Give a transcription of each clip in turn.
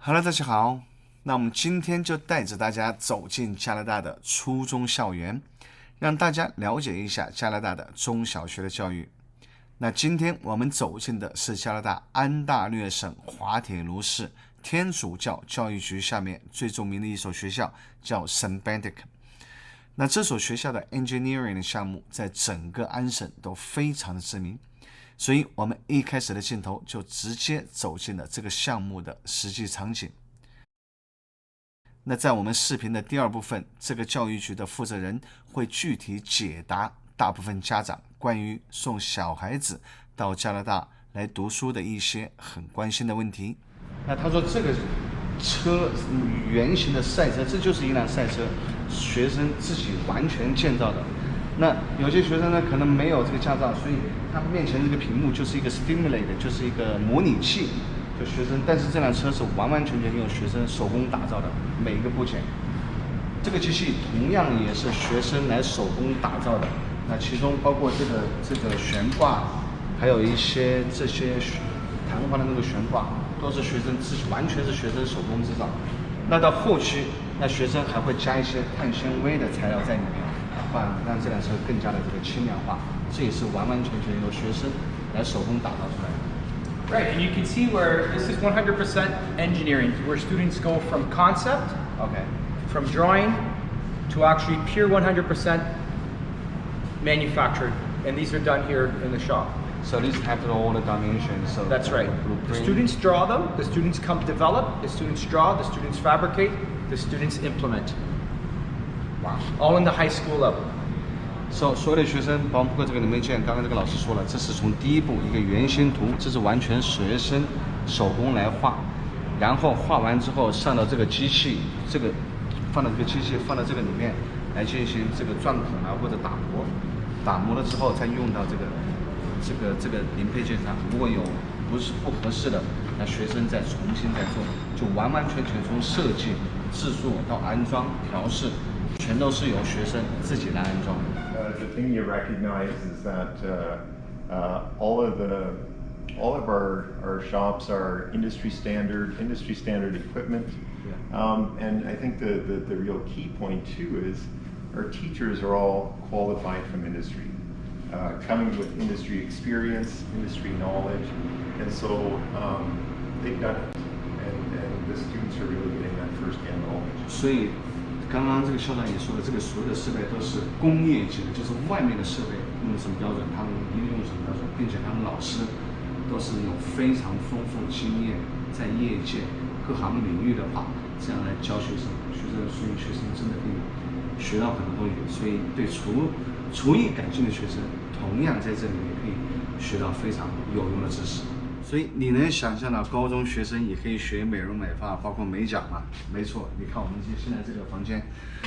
Hello， 大家好。那我们今天就带着大家走进加拿大的初中校园，让大家了解一下加拿大的中小学的教育。那今天我们走进的是加拿大安大略省滑铁卢市天主教教育局下面最著名的一所学校，叫St.Bendict。那这所学校的 Engineering 的项目在整个安省都非常的知名，所以我们一开始的镜头就直接走进了这个项目的实际场景。那在我们视频的第二部分，这个教育局的负责人会具体解答大部分家长关于送小孩子到加拿大来读书的一些很关心的问题。那他说这个车圆形的赛车，这就是一辆赛车，学生自己完全建造的。那有些学生呢可能没有这个驾照，所以他面前这个屏幕就是一个 stimulator， 就是一个模拟器，就学生。但是这辆车是完完全全用学生手工打造的，每一个部件。这个机器同样也是学生来手工打造的。那其中包括这个悬挂，还有一些这些弹簧的那个悬挂，都是学生自己完全是学生手工制造。那到后期，那学生还会加一些碳纤维的材料在里面。让这辆车更加的这个轻量化，这也是完完全全由学生来手工打造出来的。Right, and you can see where this is 100% engineering, where students go from concept, from drawing, to actually pure 100% manufactured, and these are done here in the shop. So these have all the dimensions. So that's right. The students draw them, the students come develop, the students draw, the students fabricate, the students implement. All in the high school level. 所有的学生，包括这个零配件，刚刚这个老师说了，这是从第一步一个圆形图，这是完全学生手工来画，然后画完之后上到这个机器，这个放到这个机器放到这个里面来进行这个钻孔啊或者打磨，打磨了之后再用到这个零配件上，如果有不合适的，那学生再重新再做，就完完全全从设计、制作到安装、调试。全都是由学生自己来安装。The thing you recognize is that all of our shops are industry standard equipment, and I think the real key point too is our teachers are all qualified from industry, coming with industry experience, industry knowledge, and so they've done it, and the students are really getting that first-hand knowledge. 所以刚刚这个校长也说了，这个所有的设备都是工业级的，就是外面的设备用的什么标准，他们一定用什么标准，并且他们老师都是有非常丰富经验，在业界各行领域的话，这样来教学生，所以学生真的可以学到很多东西。所以对厨艺感兴趣的学生，同样在这里也可以学到非常有用的知识。所以你能想象到高中学生也可以学美容美发，包括美甲吗？没错，你看我们现在这个房间，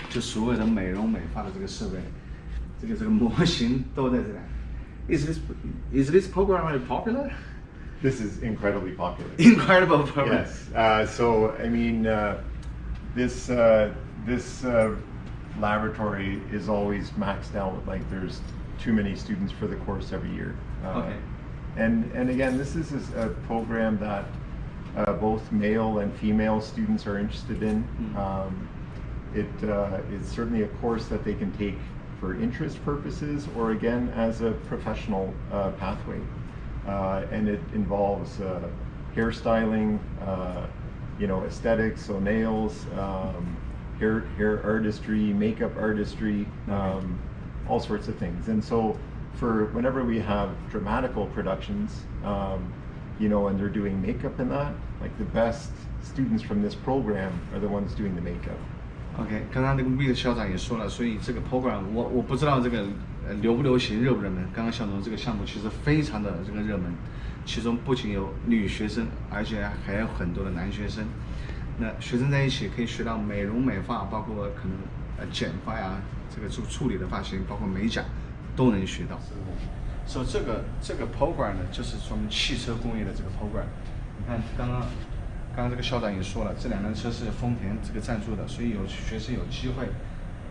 就所有的美容美发的这个设备，这个模型都在这里。Is this program really popular? This is incredibly popular. Incredible program. Yes. So I mean, this laboratory is always maxed out. Like there's too many students for the course every year. And again, this is a program that both male and female students are interested in. It is certainly a course that they can take for interest purposes or again as a professional pathway. And it involves hairstyling, aesthetics, so nails, hair artistry, makeup artistry, all sorts of things. And so for whenever we have dramatical productions, and they're doing makeup in that, like the best students from this program are the ones doing the makeup. OK， 刚刚那个 Wit 校长也说了，所以这个 program 我不知道这个流不流行、热不热门。刚刚校长这个项目其实非常的这个热门，其中不仅有女学生，而且还有很多的男学生。那学生在一起可以学到美容美发，包括可能剪发呀，这个处理的发型，包括美甲。都能学到，所以这个 program 呢，就是专门汽车工业的这个 program。你看，刚刚这个校长也说了，这两辆车是丰田这个赞助的，所以有学生有机会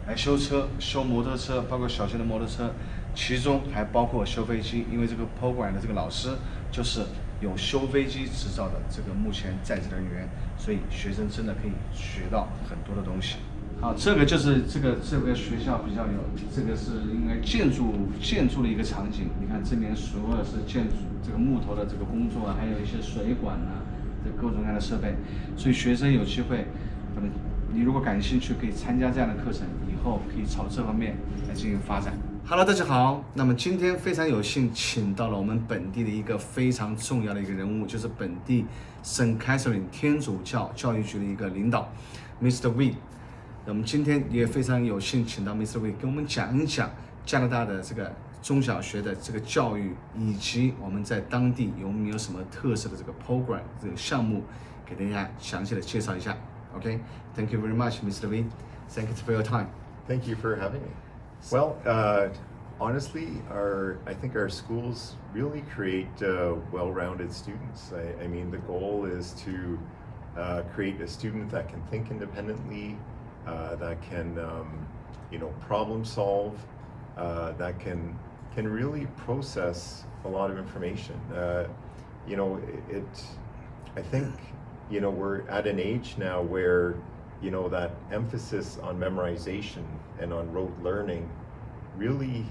来修车、修摩托车，包括小型的摩托车，其中还包括修飞机，因为这个 program 的这个老师就是有修飞机执照的这个目前在职人员，所以学生真的可以学到很多的东西。好，这个就是这个学校比较有，这个是应该建筑的一个场景。你看这边所有是建筑这个木头的这个工作啊，还有一些水管啊，这各种各样的设备。所以学生有机会，你如果感兴趣，可以参加这样的课程，以后可以朝这方面来进行发展。Hello， 大家好。那么今天非常有幸请到了我们本地的一个非常重要的一个人物，就是本地St.Bendict天主教教育局的一个领导 Mr. Wit。我们今天也非常有幸请到 Mr. Wit 跟我们讲一讲加拿大的这个中小学的这个教育，以及我们在当地有没有什么特色的这个 program 这个项目，给大家详细的介绍一下。Okay, thank you very much, Mr. Wit. Thank you for your time. Thank you for having me. Well, honestly, I think our schools really create well-rounded students. I mean, the goal is to create a student that can think independently, that can, problem solve, that can really process a lot of information. I think, we're at an age now where, that emphasis on memorization and on rote learning really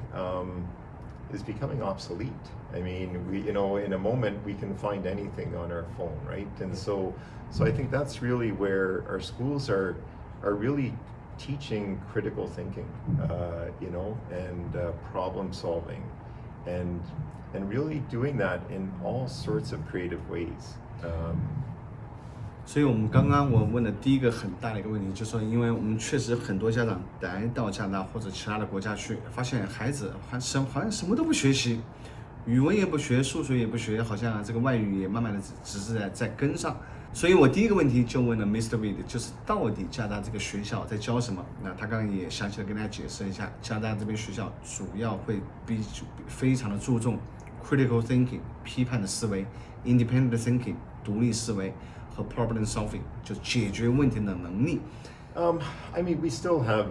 is becoming obsolete. I mean, in a moment we can find anything on our phone, right? And so I think that's really where our schools are really teaching critical thinking, and problem solving, and really doing that in all sorts of creative ways. 所以我们刚刚我问的第一个很大的一个问题，就是说，因为我们确实很多家长来到加拿大或者其他的国家去，发现孩子好像什么都不学习，语文也不学，数学也不学，好像这个外语也慢慢的只是在跟上。所以我第一个问题就问了 Mr. Wit， 就是到底加拿大这个学校在教什么？那他刚刚也详细的跟大家解释一下，加拿大这边学校主要会非常的注重 critical thinking 批判的思维 ，independent thinking 独立思维。和 problem solving 就解决问题的能力。I mean, we still have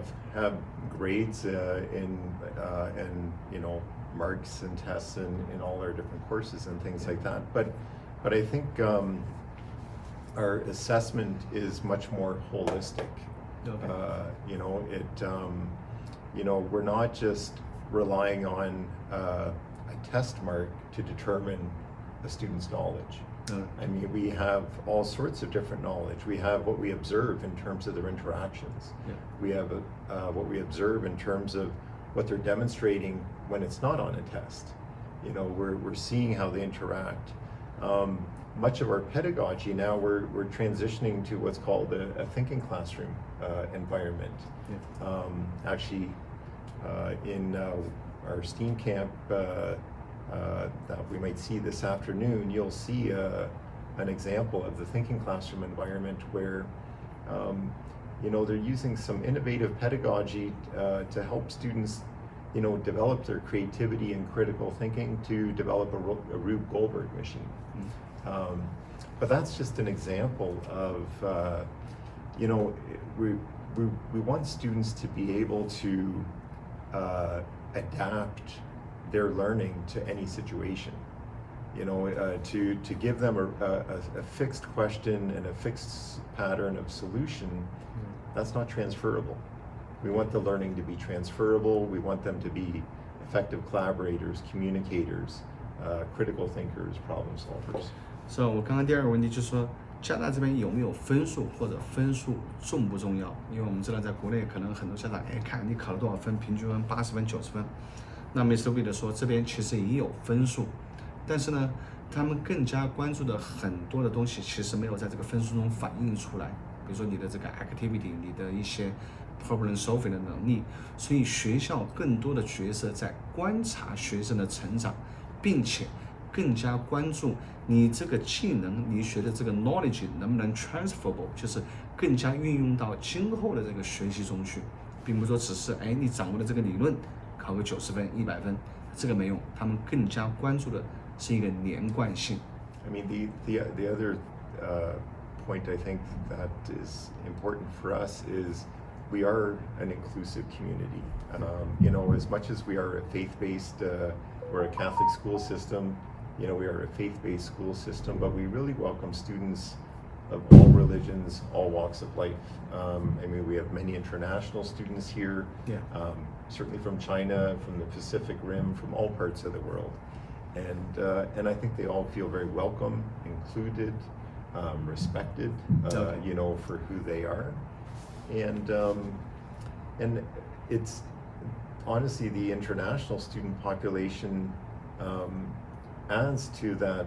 grades and marks and tests in all our different courses and things like that. But I think our assessment is much more holistic. Okay. We're not just relying on a test mark to determine a student's knowledge. I mean, we have all sorts of different knowledge. We have what we observe in terms of their interactions. Yeah. We have what we observe in terms of what they're demonstrating when it's not on a test. We're seeing how they interact. Much of our pedagogy now, we're transitioning to what's called a thinking classroom environment. Yeah. Actually, in our STEAM camp, that we might see this afternoon, you'll see an example of the thinking classroom environment where they're using some innovative pedagogy to help students develop their creativity and critical thinking to develop a Rube Goldberg machine. But that's just an example of we want students to be able to adapt their learning to any situation, to give them a fixed question and a fixed pattern of solution. That's not transferable. We want the learning to be transferable. We want them to be effective collaborators, communicators, critical thinkers, problem solvers. So 我刚刚第二个问题就是说，加拿大这边有没有分数，或者分数重不重要？因为我们知道在国内可能很多家长看你考了多少分，平均分80分、90分。那 Mr. Wit 说，这边其实也有分数，但是呢，他们更加关注的很多的东西，其实没有在这个分数中反映出来。比如说你的这个 activity， 你的一些 problem solving 的能力，所以学校更多的角色在观察学生的成长，并且更加关注你这个技能，你学的这个 knowledge 能不能 transferable， 就是更加运用到今后的这个学习中去，并不是说只是你掌握了这个理论。考个90分、100分，这个没用。他们更加关注的是一个连贯性。I mean, the other point I think that is important for us is we are an inclusive community. As much as we are a faith-based, we're a Catholic school system. we are a faith-based school system, but we really welcome students of all religions, all walks of life. We have many international students here, certainly from China, from the Pacific Rim, from all parts of the world. And I think they all feel very welcome, included, respected, for who they are. And it's honestly the international student population adds to that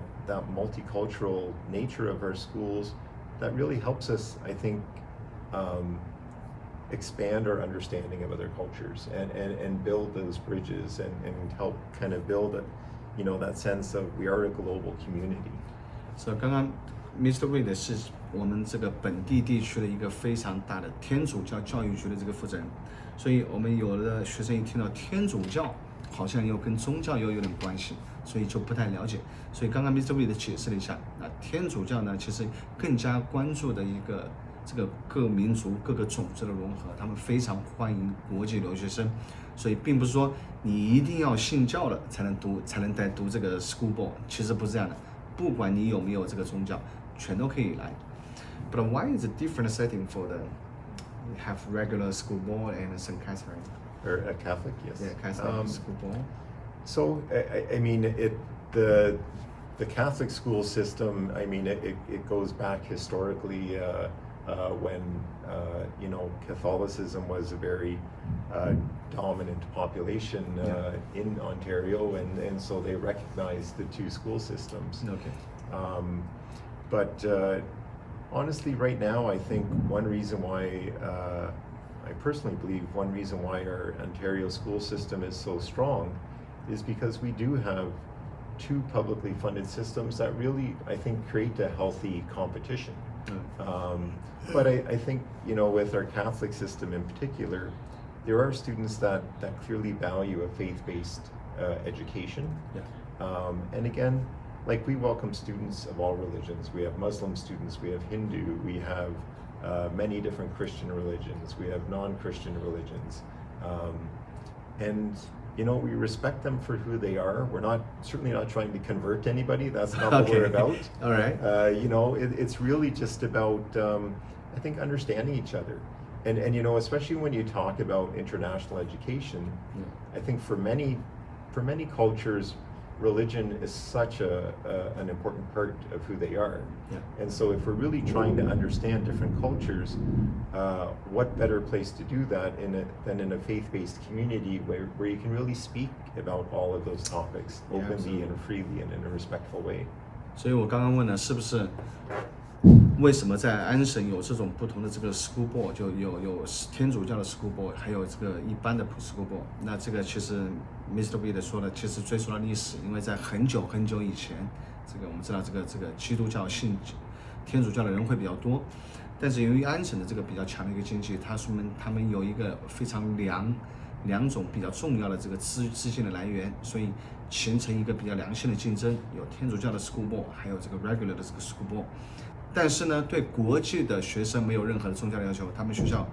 multicultural nature of our schools that really helps us, I think, expand our understanding of other cultures and build those bridges and help kind of build that sense of we are a global community. So 刚刚 Mr. Wit 是我们这个本地地区的一个非常大的天主教教育局的这个负责人，所以我们有的学生一听到天主教，好像又跟宗教又有点关系，所以就不太了解。所以刚刚 Mr. Wit 解释了一下，那天主教呢，其实更加关注的一个这个各民族各个种族的融合，他们非常欢迎国际留学生，所以并不是说你一定要信教了才能来读这个 school board， 其实不是这样的，不管你有没有这个宗教，全都可以来。But why is it different setting for the have regular school board and St. Catherine? Or a Catholic, yes. Yeah, Catholic school board. So the Catholic school system, it goes back historically when Catholicism was a very dominant population in Ontario, and so they recognized the two school systems. Okay. But honestly, right now, I think one reason why I personally believe one reason why our Ontario school system is so strong is because we do have two publicly funded systems that really, I think, create a healthy competition. But I think, with our Catholic system in particular, there are students that clearly value a faith-based education. Yeah. And again, like we welcome students of all religions. We have Muslim students, we have Hindu, we have many different Christian religions, we have non-Christian religions. And we respect them for who they are. We're certainly not trying to convert anybody. That's not what we're about. All right. It's really just about, I think, understanding each other. And especially when you talk about international education, I think for many cultures, religion is such an important part of who they are. Yeah. And so if we're really trying to understand different cultures, what better place to do that than in a faith-based community where you can really speak about all of those topics openly and freely and in a respectful way. 所以我刚刚问了，是不是为什么在安省有这种不同的这个 school board， 就有天主教的 school board， 还有这个一般的 school board。那这个其实 Mr. Wit 说的，其实追溯到历史，因为在很久很久以前，这个我们知道这个基督教信天主教的人会比较多，但是由于安省的这个比较强的一个经济，他们有一个非常两种比较重要的这个资金的来源，所以形成一个比较良性的竞争，有天主教的 school board， 还有这个 regular 的这个 school board。但是呢，对国际的学生没有任何的宗教的要求，他们学校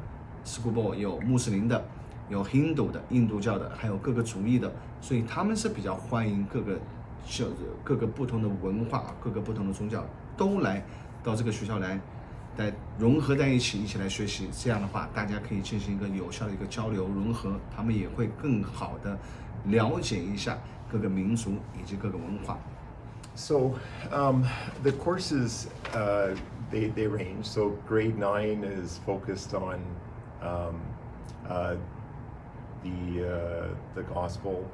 school board 有穆斯林的，有 Hindu 的印度教的，还有各个族裔的，所以他们是比较欢迎各个不同的文化、各个不同的宗教都来到这个学校来融合在一起来学习。这样的话，大家可以进行一个有效的一个交流融合，他们也会更好的了解一下各个民族以及各个文化。So the courses, they range. So grade 9 is focused on the gospel.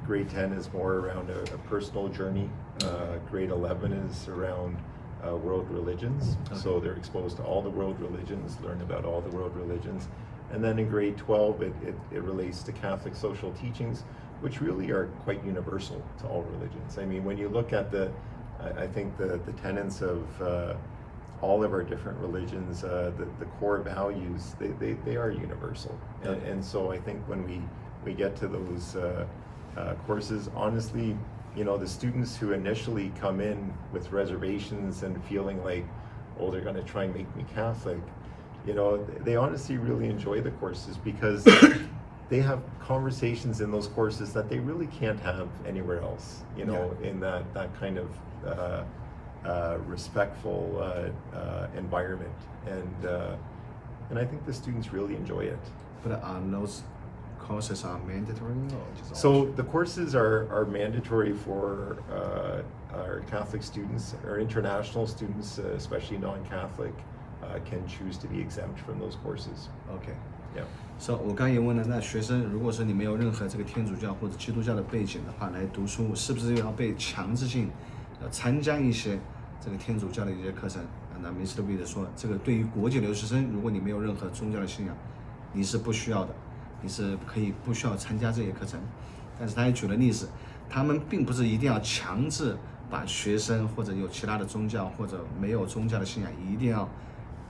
Grade 10 is more around a personal journey. Grade 11 is around world religions. Okay. So they're exposed to all the world religions, learn about all the world religions. And then in grade 12, it relates to Catholic social teachings, which really are quite universal to all religions. When you look at I think the tenets of all of our different religions, the core values, they are universal. And so I think when we get to those courses, honestly, the students who initially come in with reservations and feeling like, oh, they're going to try and make me Catholic, they honestly really enjoy the courses because they have conversations in those courses that they really can't have anywhere else, in that kind of respectful environment. And I think the students really enjoy it. But those courses are mandatory or just So the courses are mandatory for our Catholic students. Our international students, especially non-Catholic, can choose to be exempt from those courses. OK. Yeah. So 我刚也问了，那学生如果说你没有任何这个天主教或者基督教的背景的话，来读书是不是要被强制性参加一些这个天主教的一些课程？那 Mr. Wit 说，这个对于国际留学生，如果你没有任何宗教的信仰，你是不需要的，你是可以不需要参加这些课程。但是他也举了例子，他们并不是一定要强制把学生或者有其他的宗教或者没有宗教的信仰一定要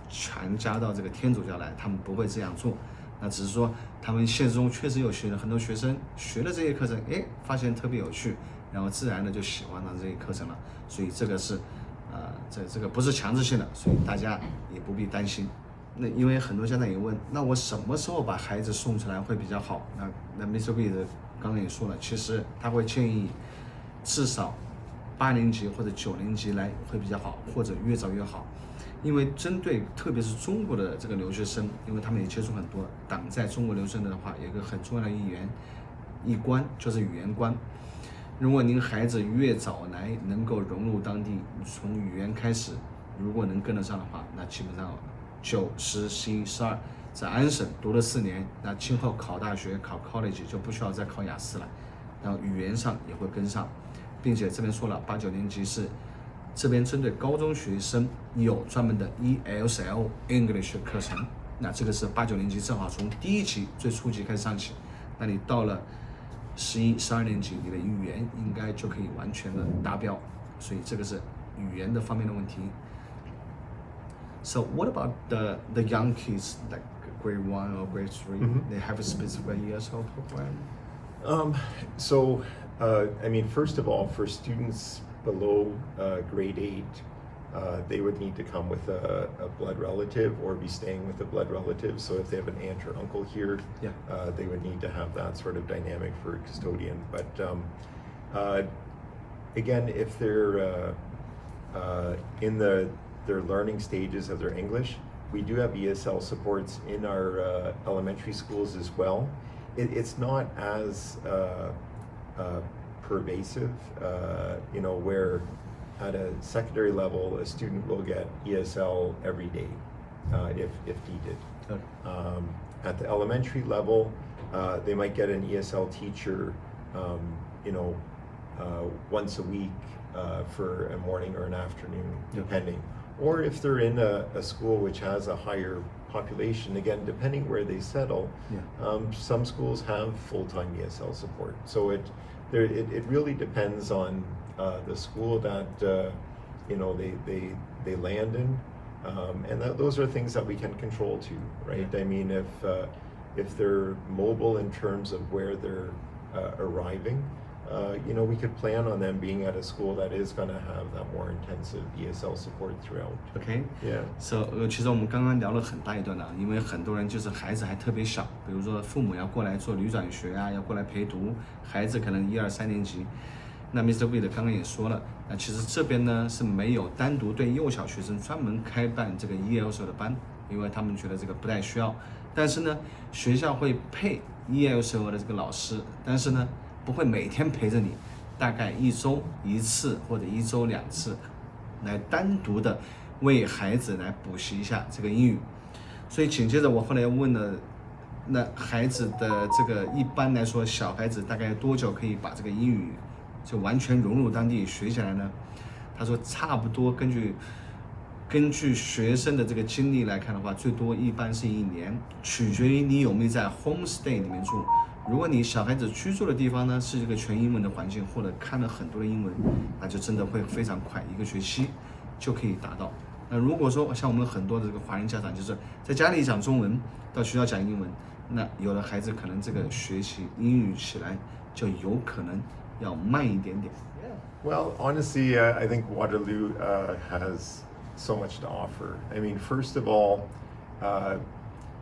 全加到这个天主教来，他们不会这样做。那只是说他们现实中确实有很多学生学了这些课程，发现特别有趣，然后自然的就喜欢上这些课程了。所以这个是这个不是强制性的，所以大家也不必担心。那因为很多家长也问，那我什么时候把孩子送出来会比较好？那 Mr. Wit 刚刚也说了，其实他会建议至少8年级或者9年级来会比较好，或者越早越好。因为针对特别是中国的这个留学生，因为他们也接触很多，挡在中国留学生的话，有一个很重要的一关就是语言关。如果您孩子越早来能够融入当地，从语言开始，如果能跟得上的话，那基本上9、10、11、12在安省读了4年，那今后考大学考 college 就不需要再考雅思了，然后语言上也会跟上，并且这边说了8、9年级是这边针对高中学生有专门的 ESL English 课程，那这个是8、9年级正好从第1级最初级开始上起，那你到了11、12年级，你的语言应该就可以完全的达标，所以这个是语言的方面的问题。So what about the young kids like grade 1 or grade 3? They have a specific ESL program? I mean, first of all, for students below grade 8, they would need to come with a blood relative or be staying with a blood relative. So if they have an aunt or uncle here, they would need to have that sort of dynamic for a custodian. But again, if they're in their learning stages of their English, we do have ESL supports in our elementary schools as well. It's not as pervasive, where at a secondary level, a student will get ESL every day, if needed. Okay. At the elementary level, they might get an ESL teacher, once a week for a morning or an afternoon, depending. Or if they're in a school which has a higher population, again, depending where they settle, some schools have full-time ESL support. So it really depends on the school that they land in, and those are things that we can control too, right? I mean, if they're mobile in terms of where they're arriving, we could plan on them being at a school that is going to have that more intensive ESL support throughout. Okay. Yeah. So 其实我们刚刚聊了很大一段了，因为很多人就是孩子还特别小，比如说父母要过来做旅转学啊，要过来陪读，孩子可能1、2、3年级。那 Mr. Wit 刚刚也说了，那其实这边呢是没有单独对幼小学生专门开办这个 ESL 的班，因为他们觉得这个不太需要。但是呢，学校会配 ESL 的这个老师，但是呢，不会每天陪着你，大概1周1次或者1周2次，来单独的为孩子来补习一下这个英语。所以紧接着我后来问了，那孩子的这个一般来说，小孩子大概多久可以把这个英语就完全融入当地学起来呢？他说差不多根据学生的这个经历来看的话，最多一般是1年，取决于你有没有在 homestay 里面住。如果你小孩子居住的地方呢是一个全英文的环境，或者看了很多的英文，那就真的会非常快，1个学期就可以达到。那如果说像我们很多的这个华人家长，就是在家里讲中文，到学校讲英文，那有的孩子可能这个学习英语起来就有可能要慢一点点。Well, honestly, I think Waterloo has so much to offer. I mean, first of all,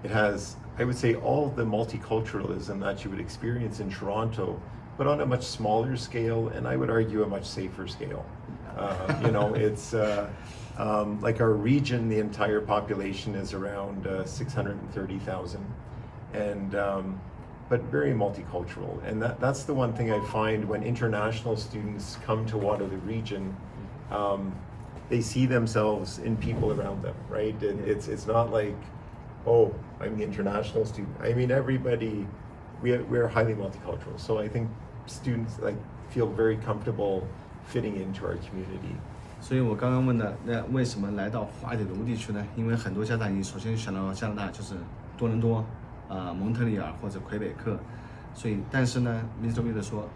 It has, I would say, all the multiculturalism that you would experience in Toronto, but on a much smaller scale, and I would argue a much safer scale. It's like our region, the entire population is around 630,000, and but very multicultural. And that's the one thing I find when international students come to Waterloo region, they see themselves in people around them, right? It's not like, oh, I'm the international student. I mean, everybody, we're highly multicultural. So I think students feel very comfortable fitting into our community. 所以我刚刚问的，那为什么来到滑铁卢地区呢？因为很多家长首先想到加拿大就是多伦多、蒙特利尔或者魁北克，所以但是呢 ，Mr. Wit 说，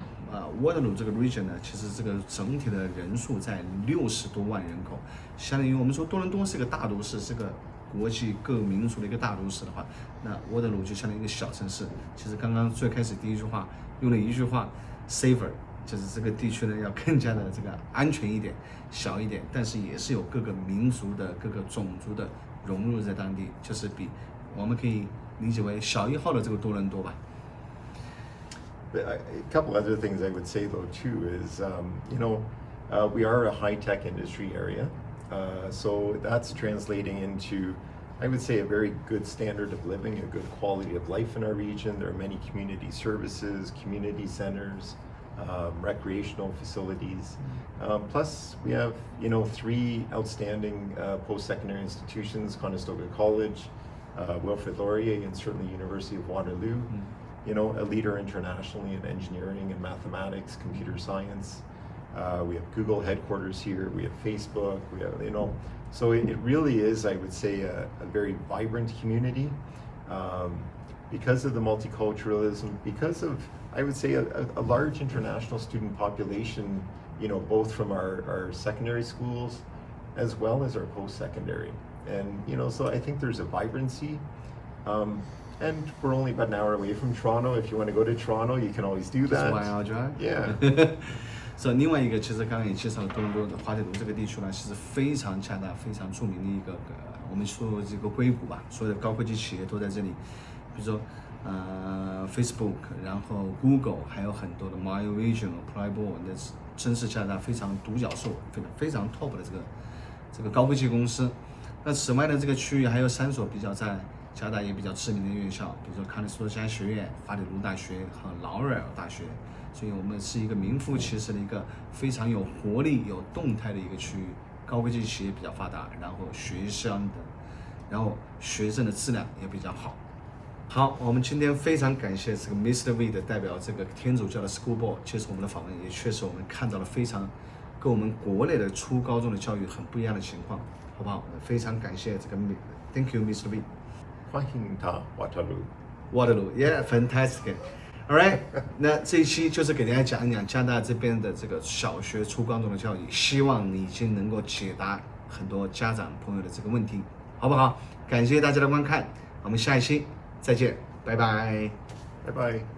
沃特鲁这个 region 呢，其实这个整体的人数在60多万人口，相当于我们说多伦多是个大都市，是个国际各民族的一个大都市的话，那沃特鲁就相当于一个小城市。其实刚刚最开始第一句话用了一句话 ，safer。就是这个地区呢，要更加的这个安全一点、小一点，但是也是有各个民族的、各个种族的融入在当地，就是比我们可以理解为小1号的这个多伦多吧。But a couple other things I would say though too is, we are a high-tech industry area, so that's translating into, I would say, a very good standard of living, a good quality of life in our region. There are many community services, community centers. Recreational facilities. Plus, we have 3 outstanding post-secondary institutions: Conestoga College, Wilfrid Laurier, and certainly University of Waterloo. A leader internationally in engineering and mathematics, computer science. We have Google headquarters here. We have Facebook. We have so it really is, I would say, a very vibrant community. Because of the multiculturalism, because of, I would say, a large international student population, both from our secondary schools as well as our post-secondary. And, so I think there's a vibrancy. And we're only about an hour away from Toronto. If you want to go to Toronto, you can always do that. Just 1 hour drive. Yeah. 所以另外一个，其实刚刚也介绍了多伦多的滑铁卢这个地区呢，其实加拿大非常著名的一个我们说这个硅谷吧，所有的高科技企业都在这里。比如说Facebook， 然后 Google， 还有很多的 MyVision、Plyboard， 那真是加拿大非常独角兽、非常 top 的这个高科技公司。那此外呢，这个区域还有3所比较在加拿大也比较知名的院校，比如说康尼斯多加学院、滑铁卢大学和劳瑞尔大学。所以我们是一个名副其实的一个非常有活力、有动态的一个区域，高科技企业比较发达，然后学生的质量也比较好。好，我们今天非常感谢这个 Mr. Wit 代表这个天主教的 School Board 接受我们的访问，也确实我们看到了非常跟我们国内的初高中的教育很不一样的情况，好不好？非常感谢这个 Thank you, Mr. Wit. 欢迎他 Waterloo, yeah, fantastic. All right， 那这一期就是给大家讲一讲加拿大这边的这个小学、初高中的教育，希望你已经能够解答很多家长朋友的这个问题，好不好？感谢大家的观看，我们下一期再见，拜拜，拜拜。